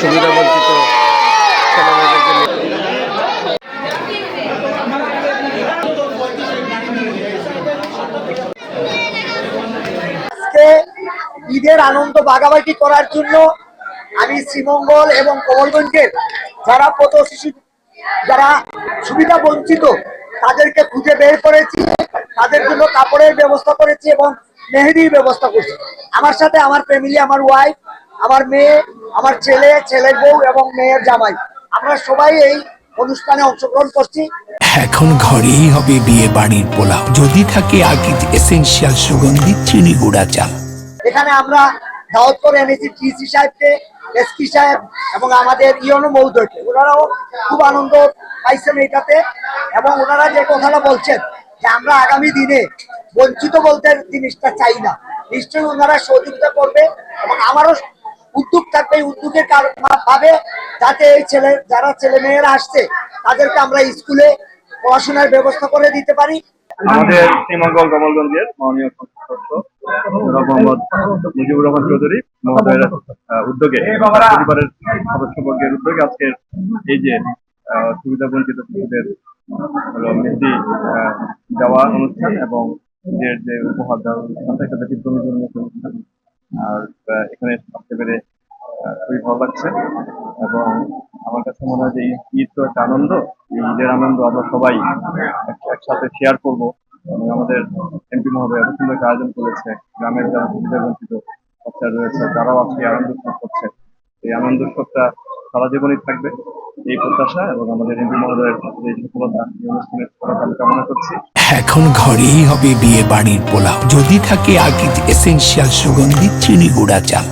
সুবিধা বঞ্চিত ছেলেমেয়েদেরকে ঈদের আনন্দ ভাগাভাগি করার জন্য আমি শ্রীমঙ্গল এবং কমলগঞ্জের যারা পথ শিশু যারা সুবিধা বঞ্চিত তাদেরকে খুঁজে বের করেছি, তাদের জন্য কাপড়ের ব্যবস্থা করেছি এবং মেহেদির ব্যবস্থা করছি। আমার সাথে আমার ফ্যামিলি, আমার ওয়াইফ, আমার মেয়ে, আমার ছেলে, ছেলের বউ এবং মেয়ের জামাই, আমরা সবাই এই অনুষ্ঠানে অংশগ্রহণ করছি। এখন ঘরেই হবে বিয়ে বাড়ির পোলাও, যদি থাকে আকিজ এসেনশিয়াল সুগন্ধি চিনি গুঁড়া চাল। এখানে আমরা দাওয়াত করে এনেছি ডিসি সাহেবকে, এসপি সাহেব এবং আমাদের ইউনো মহোদয়কে। ওনারাও খুব আনন্দ পাইছেন এটাতে এবং ওনারা যে কথাটা বলছেন যে আমরা আগামী দিনে বঞ্চিত বলতে জিনিসটা চাই না, নিশ্চয়ই ওনারা সহযোগিতা করবে এবং আমারও উদ্যোগ থাকবে। এই উদ্যোগের ভাবে যাতে এই যারা ছেলে মেয়েরা আসছে তাদেরকে আমরা স্কুলে পড়াশোনার ব্যবস্থা করে দিতে পারি। আমাদের শ্রীমঙ্গল কমলগঞ্জের মাননীয় সদস্য জনাব মোহাম্মদ মুজিবুর রহমান চৌধুরী মহোদয়ের উদ্যোগে, পরিবারের সদস্যবর্গের উদ্যোগে আজকের এই যে সুবিধা বঞ্চিত শিশুদের মেহেদি দেওয়া অনুষ্ঠান এবং নিজের যে উপহার দেওয়া অনুষ্ঠান, একটা ব্যতিক্রমী অনুষ্ঠান। আর এখানে থাকতে পেরে খুবই ভালো লাগছে এবং আমার কাছে মনে হয় যে ঈদ তো একটা আনন্দ, এই ঈদের আনন্দ আমরা সবাই একসাথে শেয়ার করবো। আমাদের এমপি মহোদয় এত সুন্দর একটা আয়োজন করেছে, গ্রামের যারা সুবিধা বঞ্চিত বাচ্চা রয়েছে তারাও আজকে আনন্দ উৎসব করছে। এই আনন্দ উৎসবটা সারা জীবনই থাকবে এই প্রত্যাশা এবং আমাদের এমপি মহোদয়ের এই সফলতা, এই অনুষ্ঠানের সফলতা আমি কামনা করছি। এখন ঘরেই হবে বিয়ে বাড়ির পোলাও, যদি থাকে আকিজ এসেনশিয়াল সুগন্ধি চিনি গুঁড়া চাল।